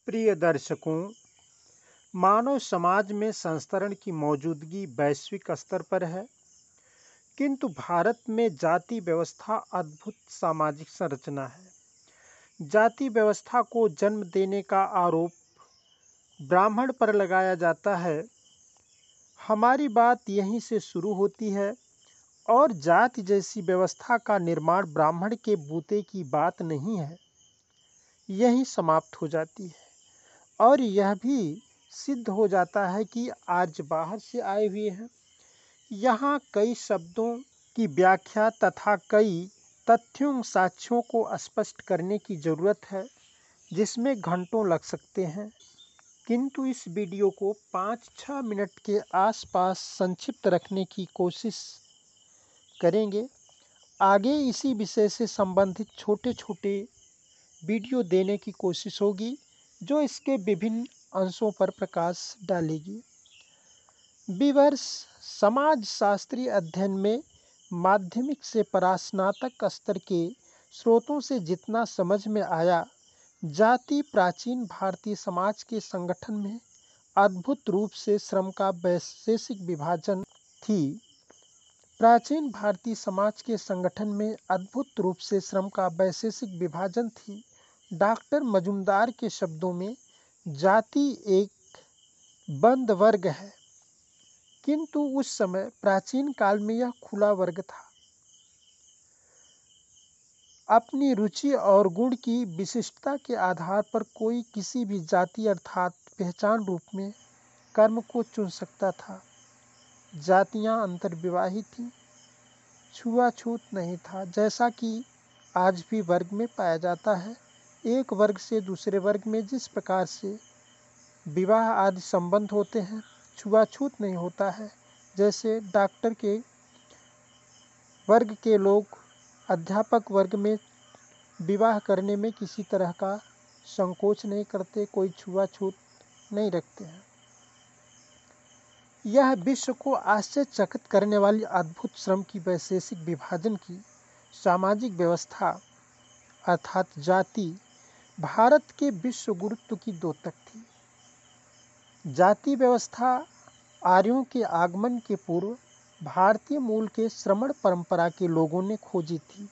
प्रिय दर्शकों, मानव समाज में संस्तरण की मौजूदगी वैश्विक स्तर पर है, किंतु भारत में जाति व्यवस्था अद्भुत सामाजिक संरचना है। जाति व्यवस्था को जन्म देने का आरोप ब्राह्मण पर लगाया जाता है। हमारी बात यहीं से शुरू होती है और जाति जैसी व्यवस्था का निर्माण ब्राह्मण के बूते की बात नहीं है, यहीं समाप्त हो जाती है। और यह भी सिद्ध हो जाता है कि आज बाहर से आए हुए हैं। यहाँ कई शब्दों की व्याख्या तथा कई तथ्यों साक्ष्यों को स्पष्ट करने की ज़रूरत है, जिसमें घंटों लग सकते हैं, किंतु इस वीडियो को 5-6 मिनट के आसपास संक्षिप्त रखने की कोशिश करेंगे। आगे इसी विषय से संबंधित छोटे छोटे वीडियो देने की कोशिश होगी, जो इसके विभिन्न अंशों पर प्रकाश डालेगी। विवर्ष समाज शास्त्रीय अध्ययन में माध्यमिक से परास्नातक स्तर के स्रोतों से जितना समझ में आया, जाति प्राचीन भारतीय समाज के संगठन में अद्भुत रूप से श्रम का वैशेषिक विभाजन थी। प्राचीन भारतीय समाज के संगठन में अद्भुत रूप से श्रम का वैशेषिक विभाजन थी। डॉक्टर मजुमदार के शब्दों में, जाति एक बंद वर्ग है, किंतु उस समय प्राचीन काल में यह खुला वर्ग था। अपनी रुचि और गुण की विशिष्टता के आधार पर कोई किसी भी जाति अर्थात पहचान रूप में कर्म को चुन सकता था। जातियां अंतर्विवाही थीं, छुआछूत नहीं था, जैसा कि आज भी वर्ग में पाया जाता है। एक वर्ग से दूसरे वर्ग में जिस प्रकार से विवाह आदि संबंध होते हैं, छुआछूत नहीं होता है। जैसे डॉक्टर के वर्ग के लोग अध्यापक वर्ग में विवाह करने में किसी तरह का संकोच नहीं करते, कोई छुआछूत नहीं रखते हैं। यह विश्व को आश्चर्यचकित करने वाली अद्भुत श्रम की वैशेषिक विभाजन की सामाजिक व्यवस्था अर्थात जाति भारत के विश्व गुरुत्व की द्योतक थी। जाति व्यवस्था आर्यों के आगमन के पूर्व भारतीय मूल के श्रमण परंपरा के लोगों ने खोजी थी।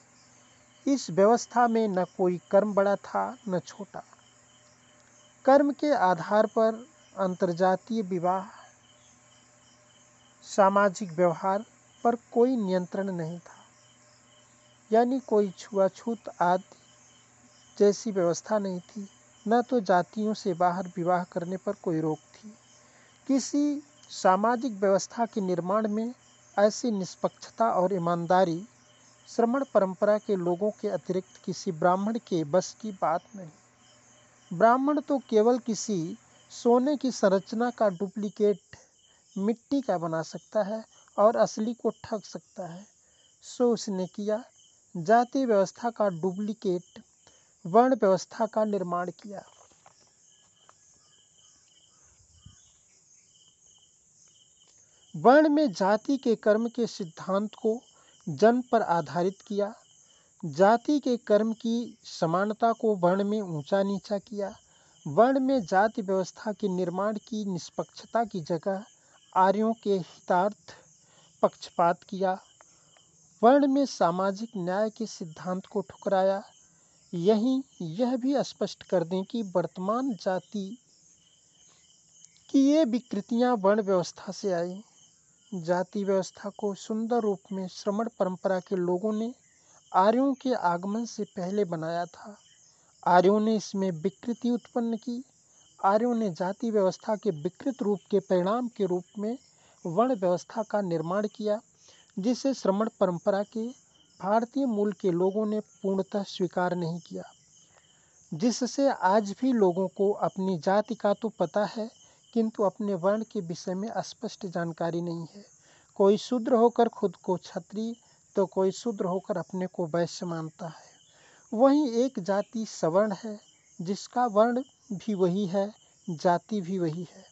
इस व्यवस्था में न कोई कर्म बड़ा था न छोटा। कर्म के आधार पर अंतर्जातीय विवाह, सामाजिक व्यवहार पर कोई नियंत्रण नहीं था, यानी कोई छुआछूत आदि जैसी व्यवस्था नहीं थी। न तो जातियों से बाहर विवाह करने पर कोई रोक थी। किसी सामाजिक व्यवस्था के निर्माण में ऐसी निष्पक्षता और ईमानदारी श्रमण परंपरा के लोगों के अतिरिक्त किसी ब्राह्मण के बस की बात नहीं। ब्राह्मण तो केवल किसी सोने की संरचना का डुप्लीकेट मिट्टी का बना सकता है और असली को ठग सकता है, सो उसने किया। जाति व्यवस्था का डुप्लीकेट वर्ण व्यवस्था का निर्माण किया। वर्ण में जाति के कर्म के सिद्धांत को जन्म पर आधारित किया। जाति के कर्म की समानता को वर्ण में ऊंचा नीचा किया। वर्ण में जाति व्यवस्था के निर्माण की निष्पक्षता की जगह आर्यों के हितार्थ पक्षपात किया। वर्ण में सामाजिक न्याय के सिद्धांत को ठुकराया। यहीं यह भी स्पष्ट कर दें कि वर्तमान जाति की ये विकृतियां वर्ण व्यवस्था से आई। जाति व्यवस्था को सुंदर रूप में श्रमण परंपरा के लोगों ने आर्यों के आगमन से पहले बनाया था। आर्यों ने इसमें विकृति उत्पन्न की। आर्यों ने जाति व्यवस्था के विकृत रूप के परिणाम के रूप में वर्ण व्यवस्था का निर्माण किया, जिसे श्रमण परंपरा के भारतीय मूल के लोगों ने पूर्णतः स्वीकार नहीं किया। जिससे आज भी लोगों को अपनी जाति का तो पता है, किंतु अपने वर्ण के विषय में स्पष्ट जानकारी नहीं है। कोई शूद्र होकर खुद को क्षत्रिय, तो कोई शूद्र होकर अपने को वैश्य मानता है। वहीं एक जाति सवर्ण है, जिसका वर्ण भी वही है, जाति भी वही है।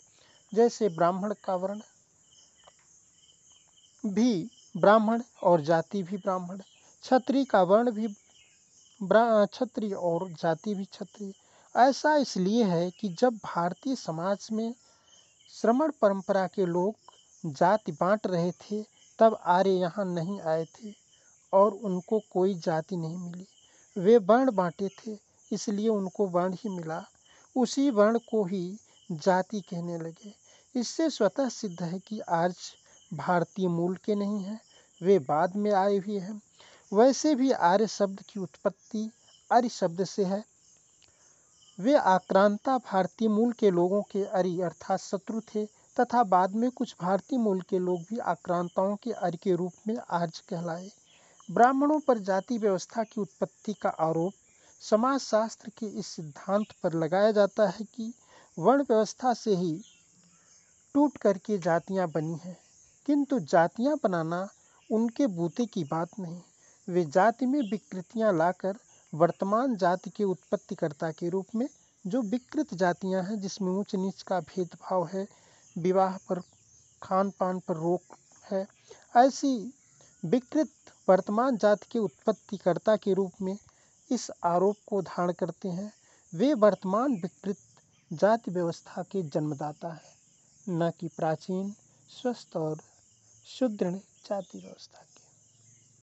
जैसे ब्राह्मण का वर्ण भी ब्राह्मण और जाति भी ब्राह्मण, क्षत्रिय का वर्ण भी क्षत्रिय और जाति भी क्षत्रिय। ऐसा इसलिए है कि जब भारतीय समाज में श्रमण परंपरा के लोग जाति बांट रहे थे, तब आर्य यहाँ नहीं आए थे और उनको कोई जाति नहीं मिली। वे वर्ण बांटे थे, इसलिए उनको वर्ण ही मिला। उसी वर्ण को ही जाति कहने लगे। इससे स्वतः सिद्ध है कि आर्य भारतीय मूल के नहीं हैं, वे बाद में आए हुए हैं। वैसे भी आर्य शब्द की उत्पत्ति आर्य शब्द से है। वे आक्रांता भारतीय मूल के लोगों के आर्य अर्थात शत्रु थे तथा बाद में कुछ भारतीय मूल के लोग भी आक्रांताओं के आर्य के रूप में आर्य कहलाए। ब्राह्मणों पर जाति व्यवस्था की उत्पत्ति का आरोप समाजशास्त्र के इस सिद्धांत पर लगाया जाता है कि वर्ण व्यवस्था से ही टूट करके जातियां बनी हैं, किंतु जातियां बनाना उनके बूते की बात नहीं। वे जाति में विकृतियां लाकर वर्तमान जाति के उत्पत्तिकर्ता के रूप में, जो विकृत जातियां हैं जिसमें ऊंच नीच का भेदभाव है, विवाह पर खान पान पर रोक है, ऐसी विकृत वर्तमान जाति के उत्पत्तिकर्ता के रूप में इस आरोप को धारण करते हैं। वे वर्तमान विकृत जाति व्यवस्था के जन्मदाता हैं, न कि प्राचीन स्वस्थ और सुदृढ़ जाति व्यवस्था।